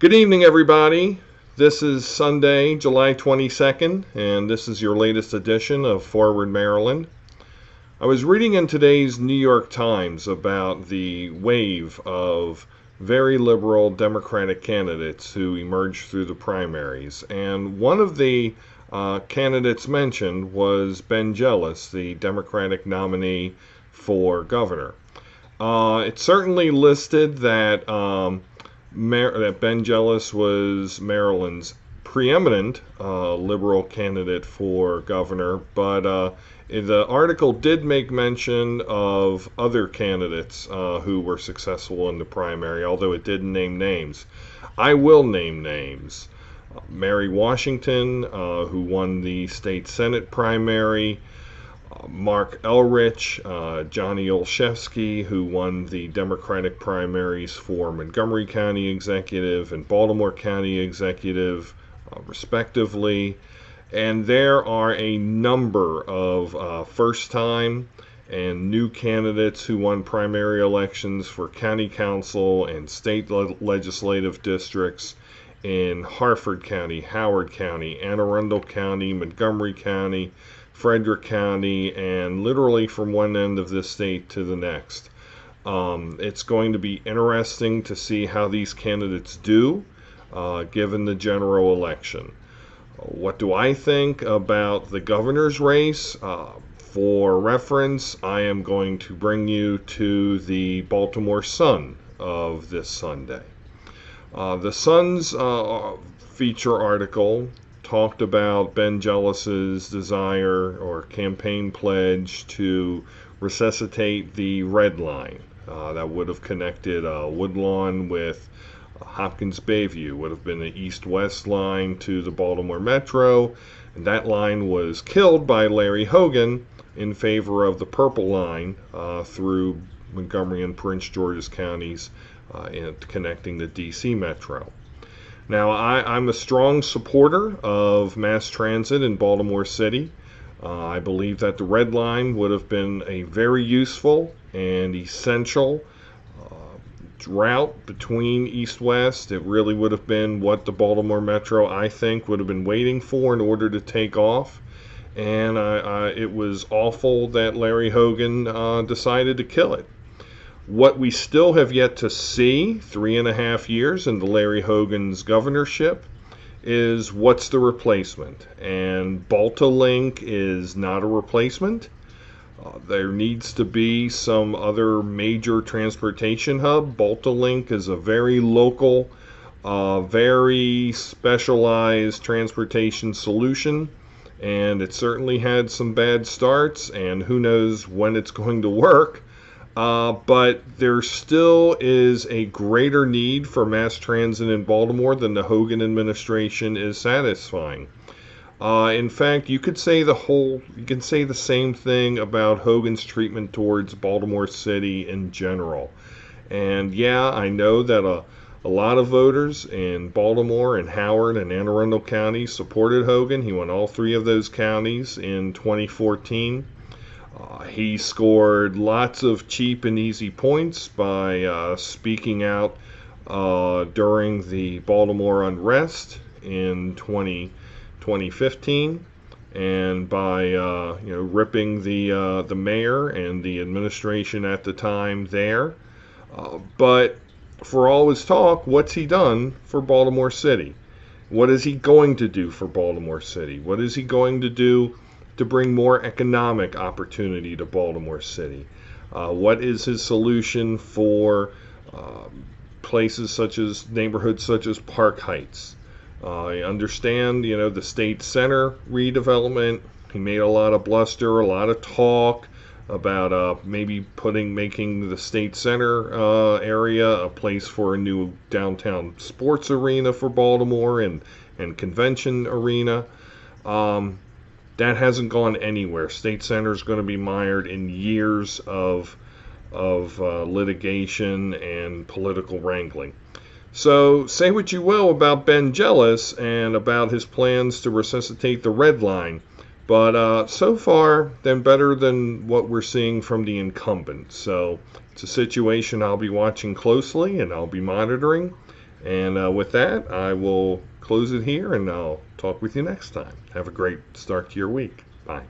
Good evening, everybody. This is Sunday, July 22nd, and this is your latest edition of Forward Maryland. I was reading in today's New York Times about the wave of very liberal Democratic candidates who emerged through the primaries, and one of the candidates mentioned was Ben Jealous, the Democratic nominee for governor. It certainly listed that Ben Jealous was Maryland's preeminent liberal candidate for governor, but the article did make mention of other candidates who were successful in the primary, although it didn't name names. I will name names. Mary Washington, who won the state Senate primary, Mark Elrich, Johnny Olszewski, who won the Democratic primaries for Montgomery County Executive and Baltimore County Executive, respectively. And there are a number of first-time and new candidates who won primary elections for county council and state legislative districts in Harford County, Howard County, Anne Arundel County, Montgomery County, Frederick County, and literally from one end of this state to the next. It's going to be interesting to see how these candidates do given the general election. What do I think about the governor's race? For reference, I am going to bring you to the Baltimore Sun of this Sunday. The Sun's feature article talked about Ben Jealous's desire or campaign pledge to resuscitate the Red Line that would have connected Woodlawn with Hopkins Bayview, would have been the east-west line to the Baltimore Metro, and that line was killed by Larry Hogan in favor of the Purple Line through Montgomery and Prince George's counties connecting the D.C. Metro. Now, I'm a strong supporter of mass transit in Baltimore City. I believe that the Red Line would have been a very useful and essential route between east-west. It really would have been what the Baltimore Metro, I think, would have been waiting for in order to take off. And it was awful that Larry Hogan decided to kill it. What we still have yet to see 3.5 years into Larry Hogan's governorship is what's the replacement. And Baltalink is not a replacement. There needs to be some other major transportation hub. Baltalink is a very local, very specialized transportation solution. And it certainly had some bad starts, and who knows when it's going to work. But there still is a greater need for mass transit in Baltimore than the Hogan administration is satisfying. In fact, you can say the same thing about Hogan's treatment towards Baltimore City in general. And yeah, I know that a lot of voters in Baltimore and Howard and Anne Arundel County supported Hogan. He won all three of those counties in 2014. He scored lots of cheap and easy points by speaking out during the Baltimore unrest in 2015, and by ripping the mayor and the administration at the time there. But for all his talk, what's he done for Baltimore City? What is he going to do for Baltimore City? What is he going to do to bring more economic opportunity to Baltimore City? What is his solution for neighborhoods such as Park Heights? I understand, the state center redevelopment. He made a lot of bluster, a lot of talk about maybe making the state center area a place for a new downtown sports arena for Baltimore and convention arena. That hasn't gone anywhere. State Center is going to be mired in years of litigation and political wrangling. So say what you will about Ben Jealous and about his plans to resuscitate the Red Line, but so far, then better than what we're seeing from the incumbent. So it's a situation I'll be watching closely and I'll be monitoring. And with that, I will close it here, and I'll talk with you next time. Have a great start to your week. Bye.